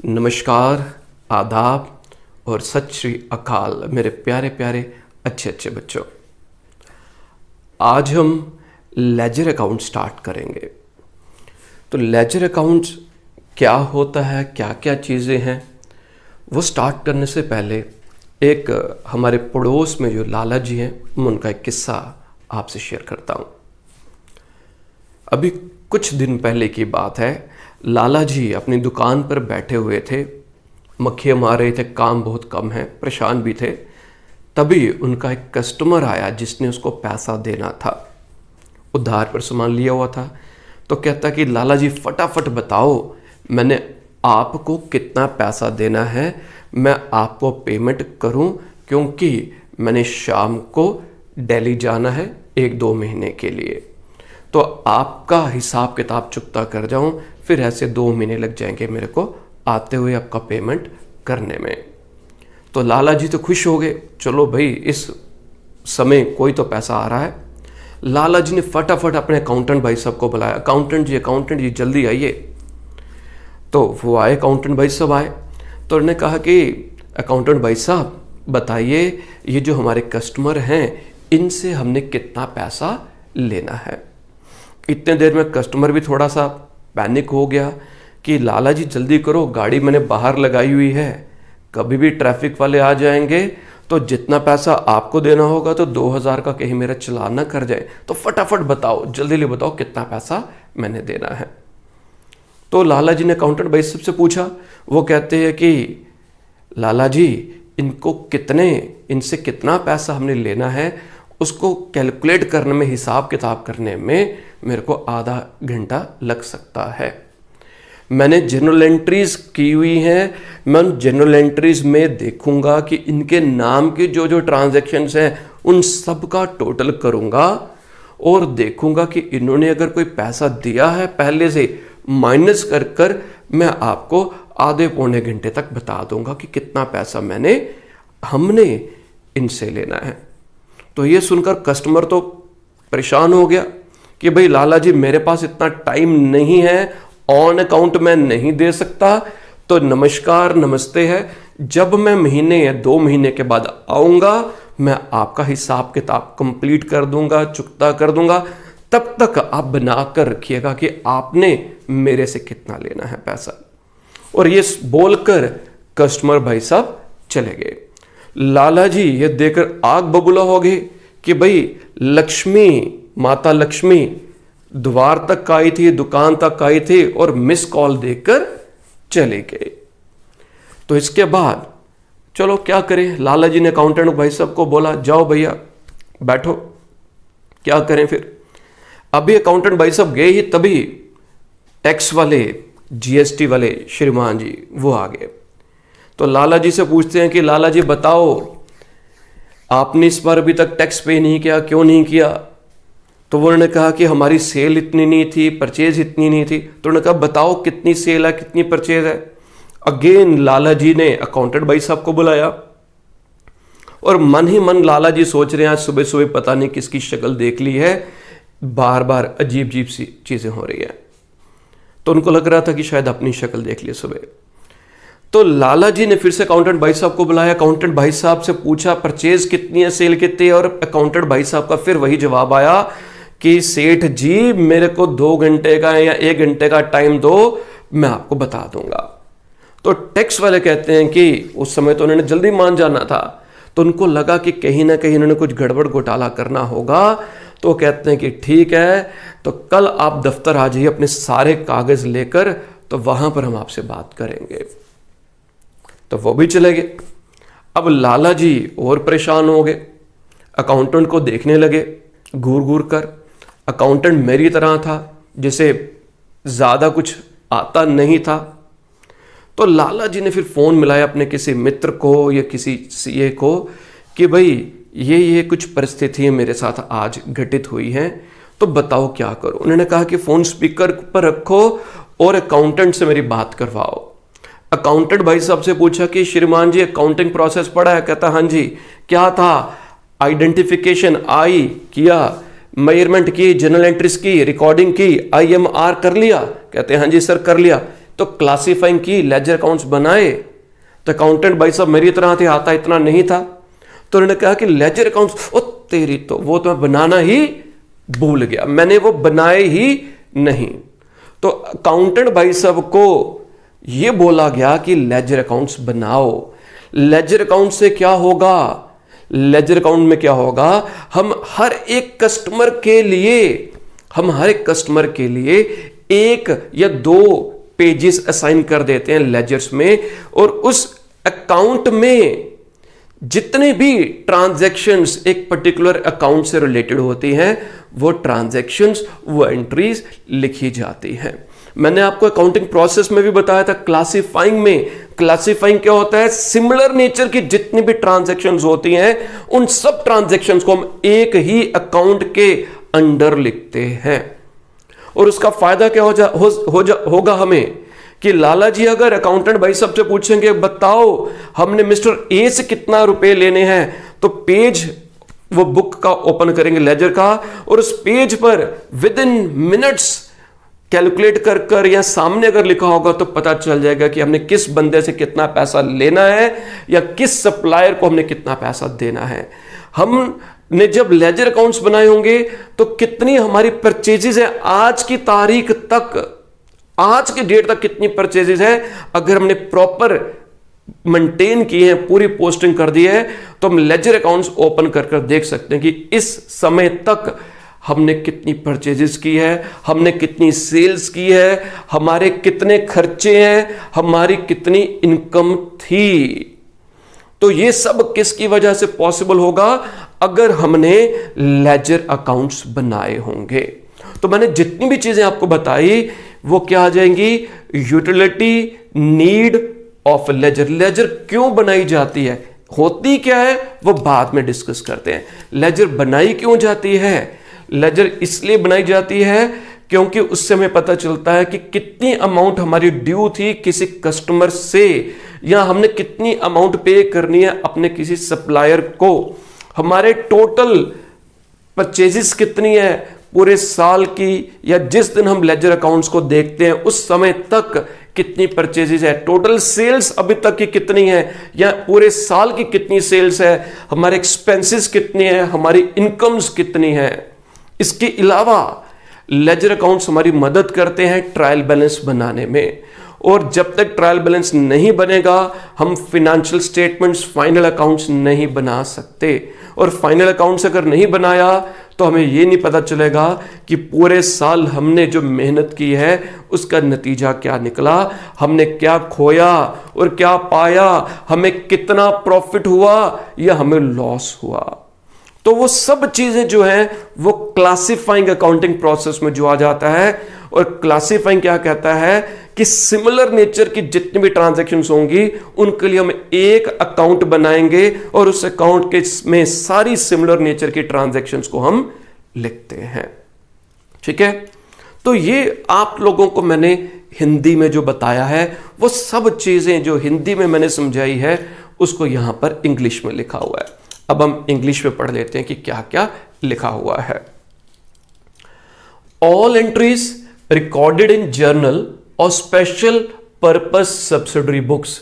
नमस्कार, आदाब और सत श्री अकाल मेरे प्यारे प्यारे अच्छे अच्छे बच्चों। आज हम लेजर अकाउंट स्टार्ट करेंगे। तो लेजर अकाउंट क्या होता है, क्या क्या चीज़ें हैं, वो स्टार्ट करने से पहले एक हमारे पड़ोस में जो लाला जी हैं, मैं उनका एक किस्सा आपसे शेयर करता हूँ। अभी कुछ दिन पहले की बात है। लाला जी अपनी दुकान पर बैठे हुए थे, मक्खियाँ मार रहे थे, काम बहुत कम है, परेशान भी थे। तभी उनका एक कस्टमर आया जिसने उसको पैसा देना था, उधार पर सामान लिया हुआ था। तो कहता कि लाला जी फटाफट बताओ मैंने आपको कितना पैसा देना है, मैं आपको पेमेंट करूं, क्योंकि मैंने शाम को दिल्ली जाना है 1-2 महीने के लिए। तो आपका हिसाब किताब चुकता कर जाऊं, फिर ऐसे 2 महीने लग जाएंगे मेरे को आते हुए आपका पेमेंट करने में। तो लाला जी तो खुश हो गए, चलो भाई इस समय कोई तो पैसा आ रहा है। लाला जी ने फटाफट अपने अकाउंटेंट भाई साहब को बुलाया, अकाउंटेंट जी जल्दी आइए। तो वो आए, अकाउंटेंट भाई साहब आए। तो उन्होंने कहा कि अकाउंटेंट भाई साहब बताइए, ये जो हमारे कस्टमर हैं इनसे हमने कितना पैसा लेना है। इतने देर में कस्टमर भी थोड़ा सा पैनिक हो गया कि लाला जी जल्दी करो, गाड़ी मैंने बाहर लगाई हुई है, कभी भी ट्रैफिक वाले आ जाएंगे तो जितना पैसा आपको देना होगा तो 2000 का कहीं मेरा चालान ना कर जाए। तो फटाफट बताओ, जल्दी बताओ कितना पैसा मैंने देना है। तो लाला जी ने अकाउंटेंट भाई साहब से पूछा। वो कहते हैं कि लाला जी इनसे कितना पैसा हमने लेना है, उसको कैलकुलेट करने में, हिसाब किताब करने में मेरे को आधा घंटा लग सकता है। मैंने जनरल एंट्रीज की हुई हैं, मैं उन जनरल एंट्रीज में देखूंगा कि इनके नाम की जो जो ट्रांजैक्शंस हैं उन सब का टोटल करूंगा और देखूंगा कि इन्होंने अगर कोई पैसा दिया है पहले से, माइनस कर कर मैं आपको आधे पौने घंटे तक बता दूंगा कि कितना पैसा हमने इनसे लेना है। तो ये सुनकर कस्टमर तो परेशान हो गया कि भाई लाला जी मेरे पास इतना टाइम नहीं है, ऑन अकाउंट मैं नहीं दे सकता। तो नमस्कार नमस्ते है, जब मैं महीने या 2 महीने के बाद आऊंगा मैं आपका हिसाब किताब कंप्लीट कर दूंगा, चुकता कर दूंगा। तब तक आप बना कर रखिएगा कि आपने मेरे से कितना लेना है पैसा। और ये बोलकर कस्टमर भाई साहब चले गए। लाला जी ये देखकर आग बबूला हो गए कि भाई माता लक्ष्मी द्वार तक आई थी, दुकान तक आई थी और मिस कॉल देकर चले गए। तो इसके बाद चलो क्या करें, लाला जी ने अकाउंटेंट भाई साहब को बोला जाओ भैया बैठो, क्या करें फिर। अभी अकाउंटेंट भाई साहब गए ही तभी टैक्स वाले, जीएसटी वाले श्रीमान जी वो आ गए। तो लाला जी से पूछते हैं कि लाला जी बताओ आपने इस बार अभी तक टैक्स पे नहीं किया, क्यों नहीं किया। तो उन्होंने कहा कि हमारी सेल इतनी नहीं थी, परचेज इतनी नहीं थी। तो उन्होंने कहा बताओ कितनी सेल है, कितनी परचेज है। अगेन लाला जी ने अकाउंटेंट भाई साहब को बुलाया और मन ही मन लाला जी सोच रहे हैं आज सुबह सुबह पता नहीं किसकी शक्ल देख ली है, बार बार अजीब अजीब सी चीजें हो रही है। तो उनको लग रहा था कि शायद अपनी शक्ल देख ली सुबह। तो लाला जी ने फिर से अकाउंटेंट भाई साहब को बुलाया, अकाउंटेंट भाई साहब से पूछा परचेज कितनी है, सेल कितनी है। और अकाउंटेंट भाई साहब का फिर वही जवाब आया कि सेठ जी मेरे को 2 घंटे का या 1 घंटे का टाइम दो, मैं आपको बता दूंगा। तो टैक्स वाले कहते हैं कि उस समय तो उन्होंने जल्दी मान जाना था, तो उनको लगा कि कहीं ना कहीं उन्होंने कुछ गड़बड़ घोटाला करना होगा। तो कहते हैं कि ठीक है, तो कल आप दफ्तर आ जाइए अपने सारे कागज लेकर, तो वहां पर हम आपसे बात करेंगे। तो वो भी चले गए। अब लाला जी और परेशान हो गए, अकाउंटेंट को देखने लगे घूर घूर कर। अकाउंटेंट मेरी तरह था, जिसे ज्यादा कुछ आता नहीं था। तो लाला जी ने फिर फोन मिलाया अपने किसी मित्र को या किसी सीए को कि भाई ये कुछ परिस्थितियां मेरे साथ आज घटित हुई हैं, तो बताओ क्या करो। उन्होंने कहा कि फोन स्पीकर पर रखो और अकाउंटेंट से मेरी बात करवाओ। अकाउंटेंट भाई साहब से पूछा कि श्रीमान जी अकाउंटिंग प्रोसेस पढ़ा है। कहता हाँ जी। क्या था? आइडेंटिफिकेशन आई किया, मेजरमेंट की, जनरल एंट्रीज की, रिकॉर्डिंग की, IMR कर लिया। कहते हैं हाँ जी सर कर लिया। तो क्लासिफाइंग की, लेजर अकाउंट्स बनाए। तो अकाउंटेंट भाई साहब मेरी तरह थे, आता इतना नहीं था, तो उन्होंने कहा कि लेजर अकाउंट्स, ओ तेरी तो वो तो मैं बनाना ही भूल गया, मैंने वो बनाए ही नहीं। तो अकाउंटेंट भाई साहब को ये बोला गया कि लेजर अकाउंट्स बनाओ। लेजर अकाउंट से क्या होगा? लेजर अकाउंट में क्या होगा, हम हर एक कस्टमर के लिए एक या दो पेजेस असाइन कर देते हैं लेजर्स में, और उस अकाउंट में जितने भी ट्रांजैक्शंस एक पर्टिकुलर अकाउंट से रिलेटेड होती हैं, वो ट्रांजैक्शंस, वो एंट्रीज लिखी जाती हैं। मैंने आपको अकाउंटिंग प्रोसेस में भी बताया था क्लासिफाइंग में। क्लासिफाइंग क्या होता है? सिमिलर नेचर की जितनी भी ट्रांजैक्शंस होती हैं, उन सब ट्रांजैक्शंस को हम एक ही अकाउंट के अंडर लिखते हैं। और उसका फायदा क्या होगा हमें कि लाला जी अगर अकाउंटेंट भाई सबसे पूछेंगे बताओ हमने मिस्टर ए से कितना रुपए लेने हैं, तो पेज वो बुक का ओपन करेंगे लेजर का, और उस पेज पर विद इन मिनट्स कैलकुलेट कर या सामने अगर लिखा होगा तो पता चल जाएगा कि हमने किस बंदे से कितना पैसा लेना है या किस सप्लायर को हमने कितना पैसा देना है। हमने जब लेजर अकाउंट्स बनाए होंगे तो कितनी हमारी परचेजेस है आज की तारीख तक, आज के डेट तक कितनी परचेजेस है, अगर हमने प्रॉपर मेंटेन किए हैं, पूरी पोस्टिंग कर दी है, तो हम लेजर अकाउंट्स ओपन कर देख सकते हैं कि इस समय तक हमने कितनी परचेजेस की है, हमने कितनी सेल्स की है, हमारे कितने खर्चे हैं, हमारी कितनी इनकम थी। तो ये सब किसकी वजह से पॉसिबल होगा? अगर हमने लेजर अकाउंट्स बनाए होंगे। तो मैंने जितनी भी चीजें आपको बताई वो क्या आ जाएंगी? Utility, need of ledger. Ledger क्यों बनाई जाती है, होती क्या है, वो बाद में डिस्कस करते हैं। लेजर बनाई क्यों जाती है? लेजर इसलिए बनाई जाती है क्योंकि उससे हमें पता चलता है कि कितनी अमाउंट हमारी ड्यू थी किसी कस्टमर से, या हमने कितनी अमाउंट पे करनी है अपने किसी सप्लायर को, हमारे टोटल परचेजेस कितनी है पूरे साल की, या जिस दिन हम लेजर अकाउंट्स को देखते हैं उस समय तक कितनी परचेजेस है, टोटल सेल्स अभी तक की कितनी है, या पूरे साल की कितनी सेल्स है, हमारे एक्सपेंसेस कितने हैं, हमारी इनकम्स कितनी है। इसके अलावा लेजर अकाउंट्स हमारी मदद करते हैं ट्रायल बैलेंस बनाने में, और जब तक ट्रायल बैलेंस नहीं बनेगा हम फाइनेंशियल स्टेटमेंट्स, फाइनल अकाउंट्स नहीं बना सकते। और फाइनल अकाउंट्स अगर नहीं बनाया तो हमें ये नहीं पता चलेगा कि पूरे साल हमने जो मेहनत की है उसका नतीजा क्या निकला, हमने क्या खोया और क्या पाया, हमें कितना प्रॉफिट हुआ या हमें लॉस हुआ। तो वो सब चीजें जो हैं वो क्लासिफाइंग अकाउंटिंग प्रोसेस में जो आ जाता है। और क्लासिफाइंग क्या कहता है कि सिमिलर नेचर की जितनी भी ट्रांजैक्शंस होंगी उनके लिए हम एक अकाउंट बनाएंगे और उस अकाउंट के में सारी सिमिलर नेचर की ट्रांजैक्शंस को हम लिखते हैं। ठीक है, तो ये आप लोगों को मैंने हिंदी में जो बताया है वो सब चीजें जो हिंदी में मैंने समझाई है उसको यहां पर इंग्लिश में लिखा हुआ है। अब हम इंग्लिश में पढ़ लेते हैं कि क्या क्या लिखा हुआ है। All entries recorded in journal और special purpose subsidiary books,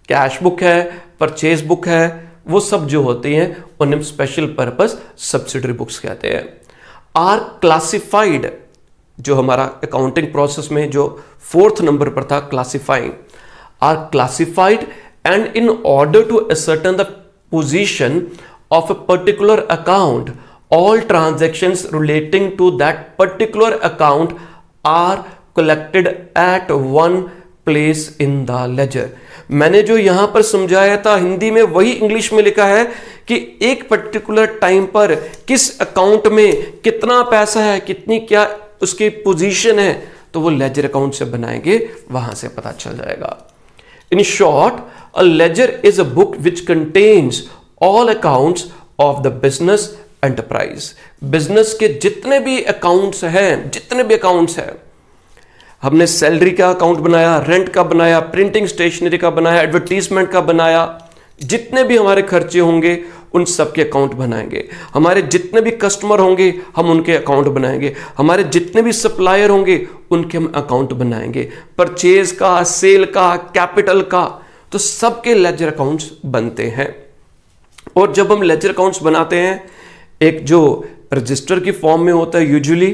cash book है, परचेज बुक है, वो सब जो होती हैं उन्हें स्पेशल पर्पस सब्सिडरी बुक्स कहते हैं। आर क्लासिफाइड, जो हमारा अकाउंटिंग प्रोसेस में जो 4th नंबर पर था classifying, are classified and in order to ascertain the position of a particular account, all transactions relating to that particular account are collected at one place in the ledger। मैंने जो यहां पर समझाया था हिंदी में वही इंग्लिश में लिखा है कि एक पर्टिकुलर टाइम पर किस अकाउंट में कितना पैसा है, कितनी क्या उसकी पोजीशन है, तो वो लेजर अकाउंट से बनाएंगे, वहां से पता चल जाएगा। In short, a ledger is a book which contains all accounts of the business enterprise। Business के जितने भी अकाउंट्स हैं, हमने सैलरी का अकाउंट बनाया, रेंट का बनाया, प्रिंटिंग स्टेशनरी का बनाया, एडवर्टीजमेंट का बनाया, जितने भी हमारे खर्चे होंगे उन सब के अकाउंट बनाएंगे। हमारे जितने भी कस्टमर होंगे हम उनके अकाउंट बनाएंगे। हमारे जितने भी सप्लायर होंगे उनके हम अकाउंट बनाएंगे। परचेज का, सेल का, कैपिटल का, तो सबके लेजर अकाउंट्स बनते हैं। और जब हम लेजर अकाउंट्स बनाते हैं, एक जो रजिस्टर की फॉर्म में होता है यूजुअली,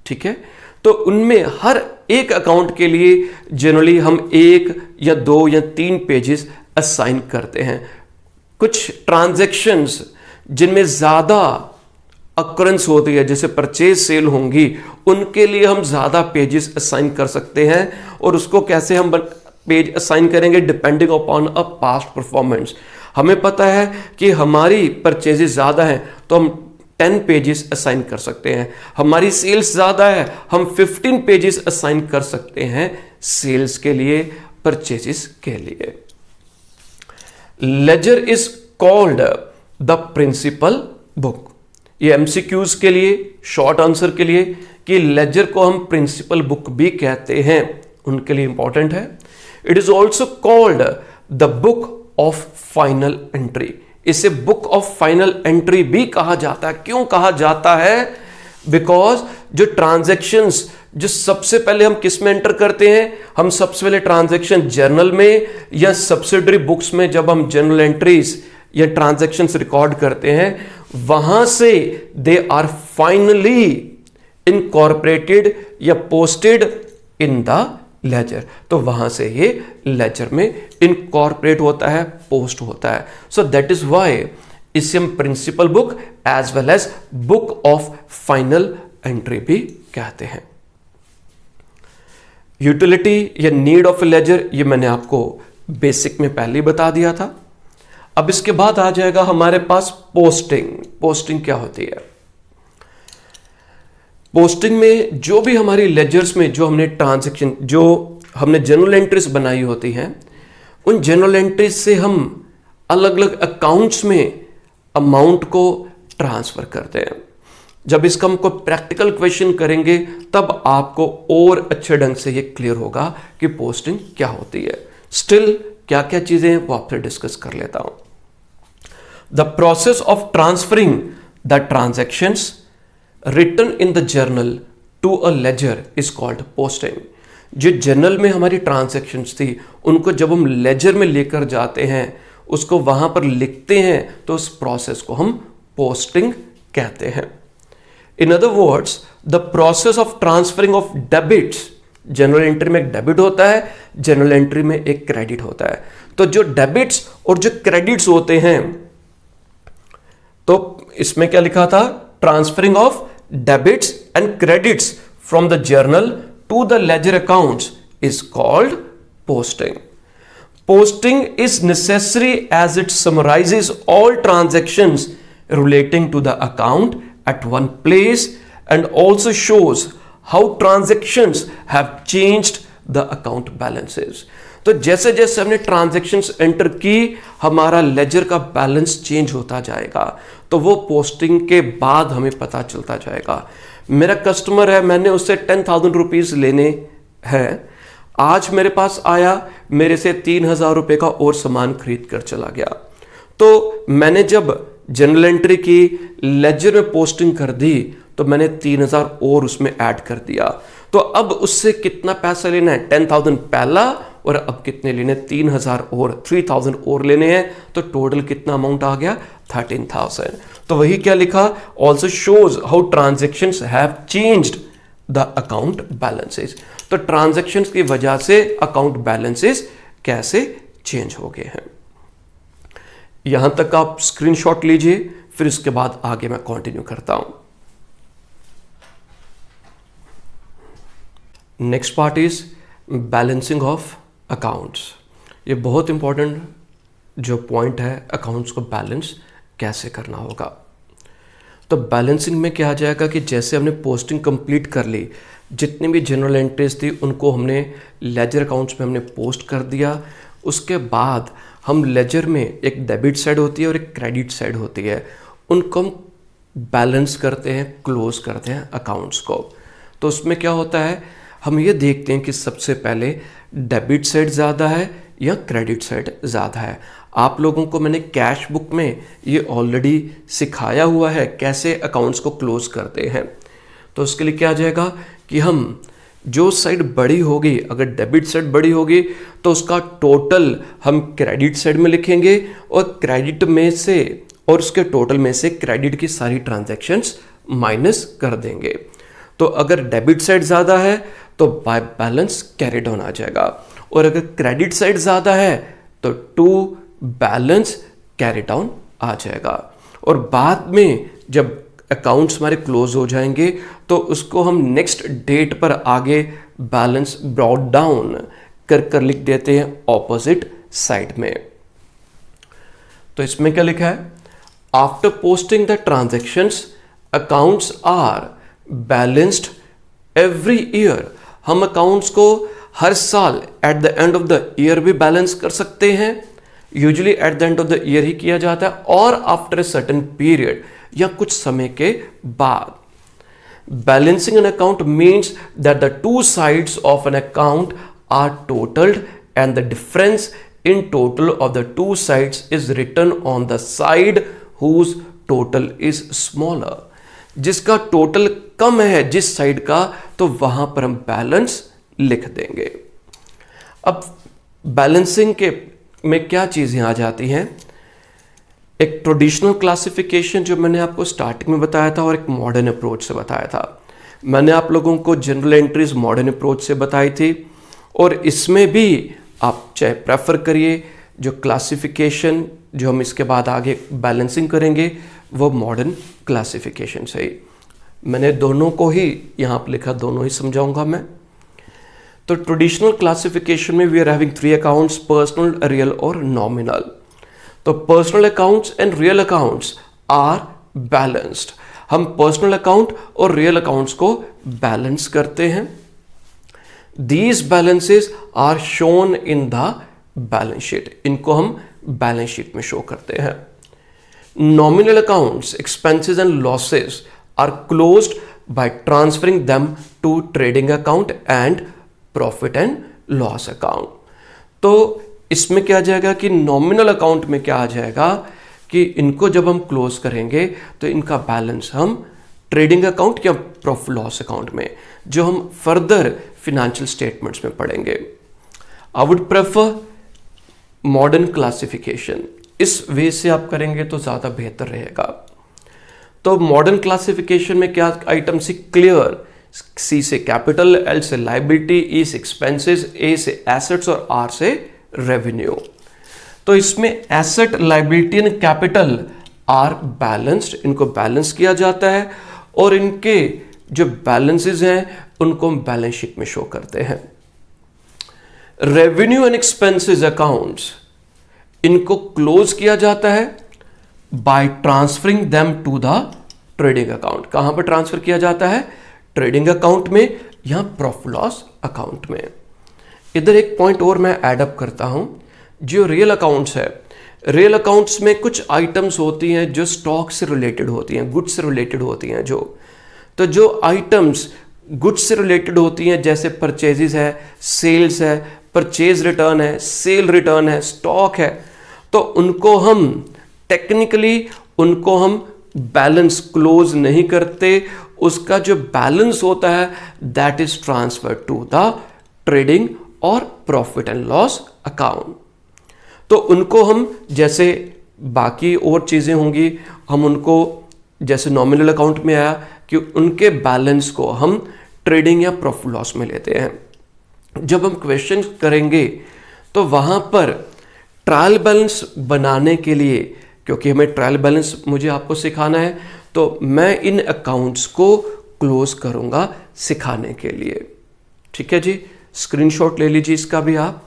ठीक है, तो उनमें हर एक अकाउंट के लिए जनरली हम 1 या 2 या 3 पेजेस असाइन करते हैं। कुछ ट्रांजैक्शंस जिनमें ज्यादा अक्ररेंस होती है, जैसे परचेज सेल होंगी, उनके लिए हम ज्यादा पेजेस असाइन कर सकते हैं। और उसको कैसे हम पेज असाइन करेंगे? Depending upon a past performance. हमें पता है कि हमारी परचेजेस ज़्यादा हैं तो हम 10 पेजेस असाइन कर सकते हैं। हमारी सेल्स ज़्यादा है, हम 15 पेजेस असाइन कर सकते हैं सेल्स के लिए, परचेजेस के लिए। Ledger is called the principal book. ये एमसीक्यूज के लिए, शॉर्ट आंसर के लिए, कि लेजर को हम प्रिंसिपल बुक भी कहते हैं, उनके लिए इंपॉर्टेंट है। It is also called the book of final entry. इसे बुक ऑफ फाइनल एंट्री भी कहा जाता है। क्यों कहा जाता है? बिकॉज जो ट्रांजैक्शंस जो सबसे पहले हम किस में एंटर करते हैं, हम सबसे पहले ट्रांजैक्शन जर्नल में या सब्सिडरी बुक्स में, जब हम जर्नल एंट्रीज या ट्रांजैक्शंस रिकॉर्ड करते हैं, वहां से दे आर फाइनली इनकॉर्पोरेटेड या पोस्टेड इन द लेजर। तो वहां से ये लेजर में इनकॉर्पोरेट होता है, पोस्ट होता है। सो दैट इज व्हाई इसे हम principal book as well as book of final entry भी कहते हैं। यूटिलिटी या नीड ऑफ ए लेजर, ये मैंने आपको बेसिक में पहले ही बता दिया था। अब इसके बाद आ जाएगा हमारे पास पोस्टिंग। पोस्टिंग क्या होती है? पोस्टिंग में जो भी हमारी लेजर्स में जो हमने ट्रांजैक्शन, जो हमने जनरल एंट्रीज बनाई होती हैं, उन जनरल एंट्रीज से हम अलग अलग अकाउंट्स में अमाउंट को ट्रांसफर करते हैं। जब इसका हम कोई प्रैक्टिकल क्वेश्चन करेंगे तब आपको और अच्छे ढंग से ये क्लियर होगा कि पोस्टिंग क्या होती है। स्टिल क्या क्या चीजें हैं वो आपसे डिस्कस कर लेता हूं। The process of transferring the transactions written in the journal to a ledger is called posting. जो जर्नल में हमारी ट्रांजैक्शंस थी उनको जब हम लेजर में लेकर जाते हैं, उसको वहां पर लिखते हैं, तो उस प्रोसेस को हम पोस्टिंग कहते हैं। In other words, the process of transferring of debits, general entry में एक डेबिट होता है, जनरल एंट्री में एक क्रेडिट होता है। तो जो डेबिट्स और जो क्रेडिट्स होते हैं, तो इसमें क्या लिखा था? Transferring of debits and credits from the journal to the ledger accounts is called posting. Posting is necessary as it summarizes all transactions relating to the account at one place and also shows how transactions have changed the account balances. तो जैसे जैसे हमने transactions enter की, हमारा laser का balance change होता जाएगा। तो वो पोस्टिंग के बाद हमें पता चलता जाएगा। मेरा कस्टमर है, मैंने उससे 10,000 रुपीज लेने हैं, आज मेरे पास आया, मेरे से 3,000 रुपए का और सामान खरीद कर चला गया। तो मैंने जब जनरल एंट्री की, लेजर में पोस्टिंग कर दी, तो मैंने 3,000 और उसमें ऐड कर दिया। तो अब उससे कितना पैसा लेना है? 10,000 पहला, और अब कितने लेने? 3,000 और 3,000 और लेने हैं। तो टोटल कितना अमाउंट आ गया? 13,000। तो वही क्या लिखा? Also shows how transactions have changed the account balances. तो ट्रांजैक्शंस की वजह से अकाउंट बैलेंसेस कैसे चेंज हो गए हैं। यहां तक आप स्क्रीनशॉट लीजिए, फिर इसके बाद आगे मैं कंटिन्यू करता हूं। Next part is balancing of accounts. ये बहुत इंपॉर्टेंट जो पॉइंट है, अकाउंट्स को बैलेंस कैसे करना होगा। तो बैलेंसिंग में क्या आ जाएगा कि जैसे हमने पोस्टिंग कंप्लीट कर ली, जितनी भी जनरल एंट्रीज थी उनको हमने लेजर अकाउंट्स में हमने पोस्ट कर दिया। उसके बाद हम लेजर में एक डेबिट साइड होती है और एक क्रेडिट साइड होती है, उनको हम बैलेंस करते हैं, क्लोज करते हैं अकाउंट्स को। तो उसमें क्या होता है, हम ये देखते हैं कि सबसे पहले डेबिट साइड ज़्यादा है या क्रेडिट साइड ज़्यादा है। आप लोगों को मैंने कैश बुक में ये ऑलरेडी सिखाया हुआ है कैसे अकाउंट्स को क्लोज करते हैं। तो उसके लिए क्या आ जाएगा कि हम जो साइड बड़ी होगी, अगर डेबिट साइड बड़ी होगी तो उसका टोटल हम क्रेडिट साइड में लिखेंगे और क्रेडिट में से और उसके टोटल में से क्रेडिट की सारी ट्रांजैक्शंस माइनस कर देंगे। तो अगर डेबिट साइड ज़्यादा है तो बाय बैलेंस कैरी डाउन आ जाएगा, और अगर क्रेडिट साइड ज़्यादा है तो टू बैलेंस कैरी डाउन आ जाएगा। और बाद में जब अकाउंट्स हमारे क्लोज हो जाएंगे तो उसको हम नेक्स्ट डेट पर आगे बैलेंस ब्रॉट डाउन कर लिख देते हैं ऑपोजिट साइड में। तो इसमें क्या लिखा है, after posting the transactions accounts are balanced every year. हम अकाउंट्स को हर साल at the end of the year भी बैलेंस कर सकते हैं, usually at the end of the year ही किया जाता है, और आफ्टर ए सर्टेन पीरियड या कुछ समय के बाद। Balancing an account means that the two sides of an account are totalled and the difference in total of the two sides is written on the side whose total is smaller. जिसका total कम है जिस side का, तो वहां पर हम balance लिख देंगे। अब बैलेंसिंग के में क्या चीजें आ जाती हैं, एक ट्रेडिशनल क्लासिफिकेशन जो मैंने आपको स्टार्टिंग में बताया था और एक मॉडर्न अप्रोच से बताया था। मैंने आप लोगों को जनरल एंट्रीज मॉडर्न अप्रोच से बताई थी, और इसमें भी आप चाहे प्रेफर करिए जो क्लासिफिकेशन जो हम इसके बाद आगे बैलेंसिंग करेंगे वो मॉडर्न क्लासिफिकेशन से ही। मैंने दोनों को ही यहाँ पर लिखा, दोनों ही समझाऊंगा मैं। तो ट्रेडिशनल क्लासिफिकेशन में we are having 3 accounts, personal, real और नॉमिनल। तो personal accounts and real accounts are balanced. हम पर्सनल अकाउंट और रियल अकाउंट्स को बैलेंस करते हैं। These balances are shown in the balance sheet. इनको हम बैलेंस शीट में शो करते हैं। Nominal accounts, expenses and losses are closed by transferring them to trading account and profit and loss account. तो इसमें क्या आ जाएगा कि नॉमिनल अकाउंट में क्या आ जाएगा कि इनको जब हम क्लोज करेंगे तो इनका बैलेंस हम ट्रेडिंग अकाउंट या प्रॉफिट लॉस अकाउंट में, जो हम फर्दर फिनेंशियल स्टेटमेंट्स में पढ़ेंगे। I would prefer modern classification. इस वे से आप करेंगे तो ज्यादा बेहतर रहेगा। तो मॉडर्न क्लासिफिकेशन में क्या आइटम सी, क्लियर, सी से कैपिटल, एल से लाइबिलिटी, ई से एक्सपेंसेस, ए से एसेट्स और आर से रेवेन्यू। तो इसमें asset, liability and capital R balanced. इनको बैलेंस किया जाता है और इनके जो बैलेंसेस हैं उनको हम बैलेंस शीट में शो करते हैं। रेवेन्यू एंड एक्सपेंसेस अकाउंट्स, इनको क्लोज किया जाता है by transferring them to the trading account. कहां पर ट्रांसफर किया जाता है, ट्रेडिंग अकाउंट में या प्रॉफिट लॉस अकाउंट में। इधर एक पॉइंट और मैं ऐड अप करता हूं, जो रियल अकाउंट्स है, रियल अकाउंट्स में कुछ आइटम्स होती हैं जो स्टॉक से रिलेटेड होती हैं, गुड्स से रिलेटेड होती हैं। जो आइटम्स गुड्स से रिलेटेड होती हैं, जैसे परचेजेस है, सेल्स है, परचेज रिटर्न है, सेल रिटर्न है, स्टॉक है, तो उनको हम टेक्निकली उनको हम बैलेंस क्लोज नहीं करते। उसका जो बैलेंस होता है that is transfer to the trading और प्रॉफिट एंड लॉस अकाउंट। तो उनको हम, जैसे बाकी और चीजें होंगी, हम उनको जैसे नॉमिनल अकाउंट में आया कि उनके बैलेंस को हम ट्रेडिंग या प्रॉफिट लॉस में लेते हैं। जब हम क्वेश्चन करेंगे तो वहां पर ट्रायल बैलेंस बनाने के लिए, क्योंकि हमें ट्रायल बैलेंस मुझे आपको सिखाना है, तो मैं इन अकाउंट्स को क्लोज करूंगा सिखाने के लिए। ठीक है जी, स्क्रीनशॉट ले लीजिए इसका भी आप।